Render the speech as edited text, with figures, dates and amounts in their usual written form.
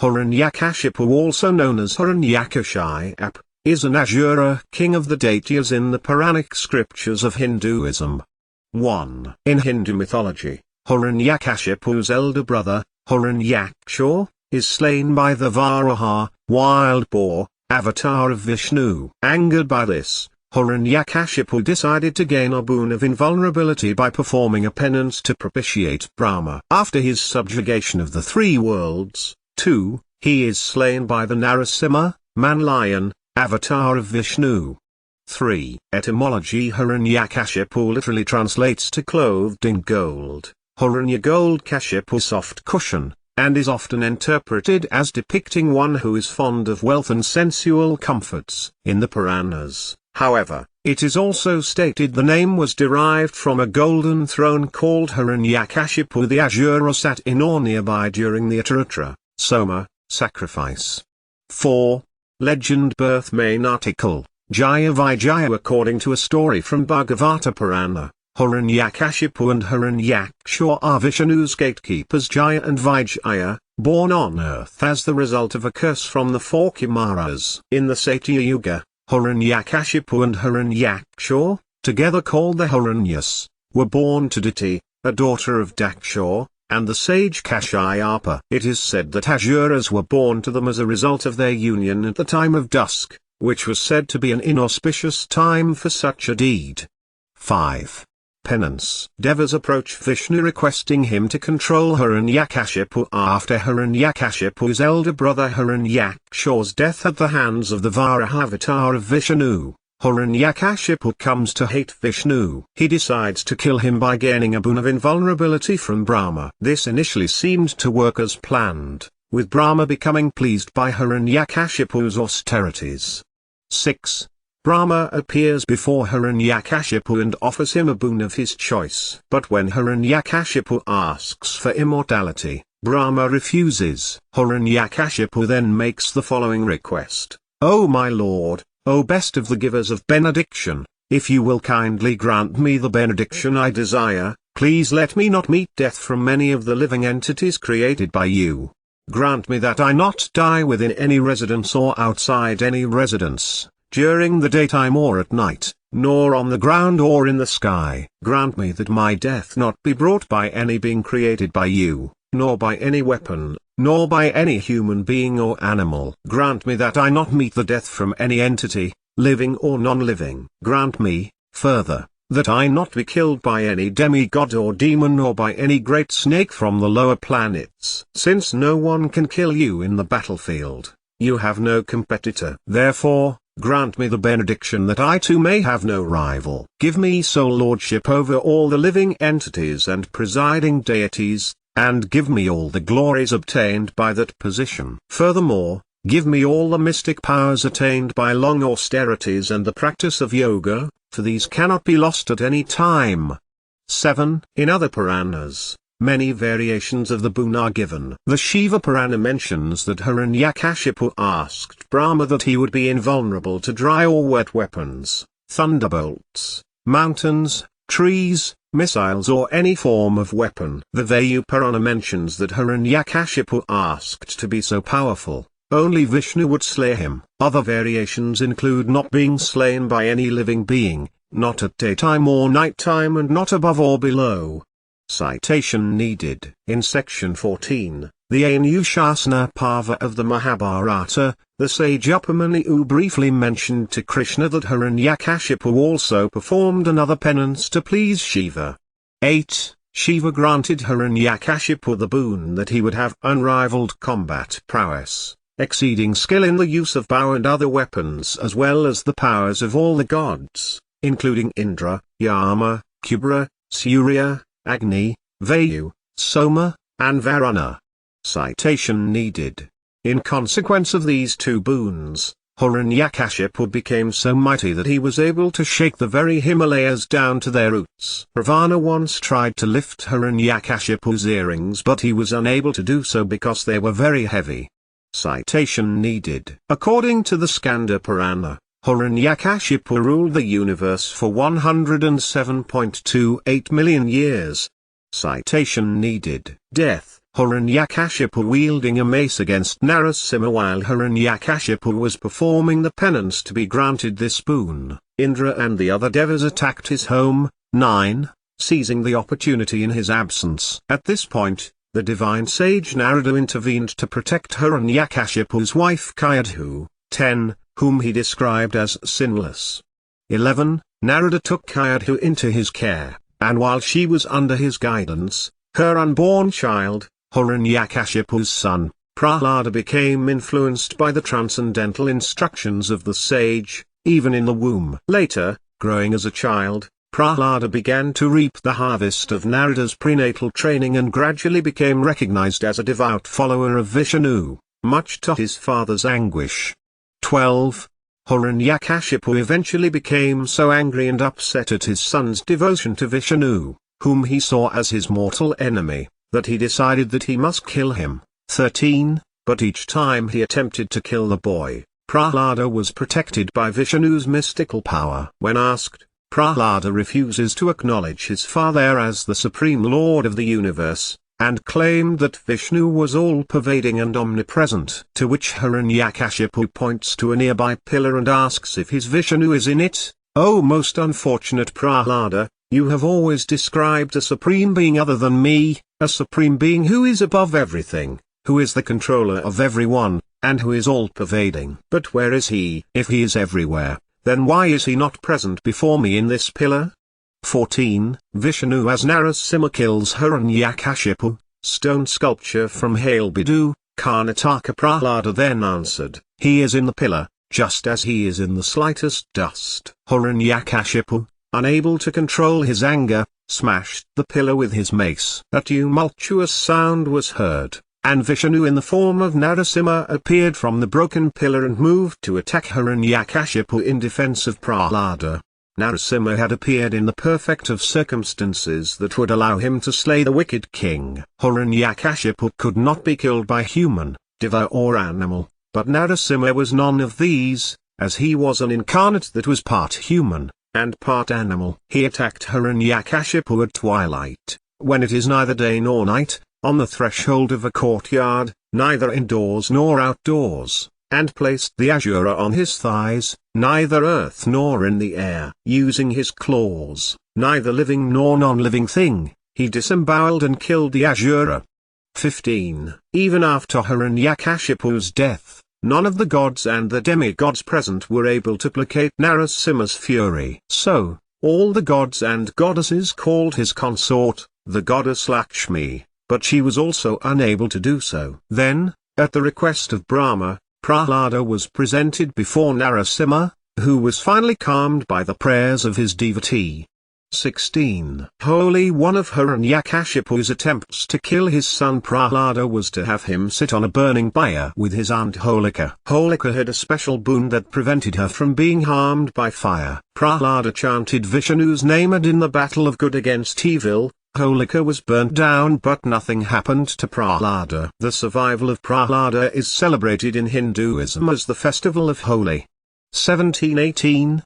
Hiranyakashipu, also known as Hiranyakashipu, is an Asura king of the deities in the Puranic scriptures of Hinduism. 1. In Hindu mythology, Hiranyakashipu's elder brother, Hiranyaksha, is slain by the Varaha, wild boar, avatar of Vishnu. Angered by this, Hiranyakashipu decided to gain a boon of invulnerability by performing a penance to propitiate Brahma. After his subjugation of the three worlds, 2, he is slain by the Narasimha, man-lion, avatar of Vishnu. 3. Etymology: Hiranyakashipu literally translates to clothed in gold, Hiranya gold kashipu soft cushion, and is often interpreted as depicting one who is fond of wealth and sensual comforts. In the Puranas, however, it is also stated the name was derived from a golden throne called Hiranyakashipu the Asura sat in or nearby during the Ataratra, Soma, sacrifice. 4. Legend birth main article, Jaya Vijaya. According to a story from Bhagavata Purana, Hiranyakashipu and Hiranyaksha are Vishnu's gatekeepers Jaya and Vijaya, born on earth as the result of a curse from the four Kumaras. In the Satya Yuga, Hiranyakashipu and Hiranyaksha, together called the Hiranyas, were born to Diti, a daughter of Daksha, and the sage Kashyapa. It is said that Asuras were born to them as a result of their union at the time of dusk, which was said to be an inauspicious time for such a deed. 5. Penance. Devas approach Vishnu requesting him to control Hiranyakashipu after Hiranyakashipu's elder brother Hiranyaksha's death at the hands of the Varaha avatar of Vishnu. Hiranyakashipu comes to hate Vishnu. He decides to kill him by gaining a boon of invulnerability from Brahma. This initially seemed to work as planned, with Brahma becoming pleased by Hiranyakashipu's austerities. 6. Brahma appears before Hiranyakashipu and offers him a boon of his choice. But when Hiranyakashipu asks for immortality, Brahma refuses. Hiranyakashipu then makes the following request: "O my lord, O best of the givers of benediction, if you will kindly grant me the benediction I desire, please let me not meet death from any of the living entities created by you. Grant me that I not die within any residence or outside any residence, during the daytime or at night, nor on the ground or in the sky. Grant me that my death not be brought by any being created by you, nor by any weapon, nor by any human being or animal. Grant me that I not meet the death from any entity, living or non-living. Grant me, further, that I not be killed by any demigod or demon or by any great snake from the lower planets. Since no one can kill you in the battlefield, you have no competitor. Therefore, grant me the benediction that I too may have no rival. Give me sole lordship over all the living entities and presiding deities, and give me all the glories obtained by that position. Furthermore, give me all the mystic powers attained by long austerities and the practice of yoga, for these cannot be lost at any time." 7. In other Puranas, many variations of the boon are given. The Shiva Purana mentions that Hiranyakashipu asked Brahma that he would be invulnerable to dry or wet weapons, thunderbolts, mountains, trees, missiles or any form of weapon. The Vayu Purana mentions that Hiranyakashipu asked to be so powerful, only Vishnu would slay him. Other variations include not being slain by any living being, not at daytime or nighttime and not above or below. Citation needed. In section 14, the Anushasana Parva of the Mahabharata, the sage Upamanu briefly mentioned to Krishna that Hiranyakashipu also performed another penance to please Shiva. 8. Shiva granted Hiranyakashipu the boon that he would have unrivaled combat prowess, exceeding skill in the use of bow and other weapons, as well as the powers of all the gods, including Indra, Yama, Kubra, Surya, Agni, Vayu, Soma, and Varuna. Citation needed. In consequence of these two boons, Hiranyakashipu became so mighty that he was able to shake the very Himalayas down to their roots. Ravana once tried to lift Hiranyakashipu's earrings, but he was unable to do so because they were very heavy. Citation needed. According to the Skanda Purana, Hiranyakashipu ruled the universe for 107.28 million years. Citation needed. Death. Hiranyakashipu wielding a mace against Narasimha. While Hiranyakashipu was performing the penance to be granted this boon, Indra and the other devas attacked his home. 9. Seizing the opportunity in his absence. At this point, the divine sage Narada intervened to protect Hiranyakashipu's wife Kayadhu. 10. Whom he described as sinless. 11. Narada took Kayadhu into his care, and while she was under his guidance, her unborn child, Hiranyakashipu's son, Prahlada, became influenced by the transcendental instructions of the sage, even in the womb. Later, growing as a child, Prahlada began to reap the harvest of Narada's prenatal training and gradually became recognized as a devout follower of Vishnu, much to his father's anguish. 12. Hiranyakashipu eventually became so angry and upset at his son's devotion to Vishnu, whom he saw as his mortal enemy, that he decided that he must kill him. 13. But each time he attempted to kill the boy, Prahlada was protected by Vishnu's mystical power. When asked, Prahlada refuses to acknowledge his father as the supreme lord of the universe, and claimed that Vishnu was all-pervading and omnipresent. To which Hiranyakashipu points to a nearby pillar and asks if his Vishnu is in it. "O most unfortunate Prahlada, you have always described a supreme being other than me, a supreme being who is above everything, who is the controller of everyone, and who is all-pervading. But where is he? If he is everywhere, then why is he not present before me in this pillar?" 14. Vishnu as Narasimha kills Hiranyakashipu. Stone sculpture from Hail Bidu, Karnataka. Prahlada then answered, "He is in the pillar, just as he is in the slightest dust." Hiranyakashipu, unable to control his anger, smashed the pillar with his mace. A tumultuous sound was heard, and Vishnu in the form of Narasimha appeared from the broken pillar and moved to attack Hiranyakashipu in defense of Prahlada. Narasimha had appeared in the perfect of circumstances that would allow him to slay the wicked king. Hiranyakashipu could not be killed by human, deva or animal, but Narasimha was none of these, as he was an incarnate that was part human, and part animal. He attacked Hiranyakashipu at twilight, when it is neither day nor night, on the threshold of a courtyard, neither indoors nor outdoors, and placed the Asura on his thighs, neither earth nor in the air. Using his claws, neither living nor non-living thing, he disemboweled and killed the Asura. 15. Even after Hiranyakashipu's death, none of the gods and the demigods present were able to placate Narasimha's fury. So, all the gods and goddesses called his consort, the goddess Lakshmi, but she was also unable to do so. Then, at the request of Brahma, Prahlada was presented before Narasimha, who was finally calmed by the prayers of his devotee. 16. Holy one of Hiranyakashipu's attempts to kill his son Prahlada was to have him sit on a burning pyre with his aunt Holika. Holika had a special boon that prevented her from being harmed by fire. Prahlada chanted Vishnu's name, and in the battle of good against evil, Holika was burnt down, but nothing happened to Prahlada. The survival of Prahlada is celebrated in Hinduism as the festival of Holi. 1718,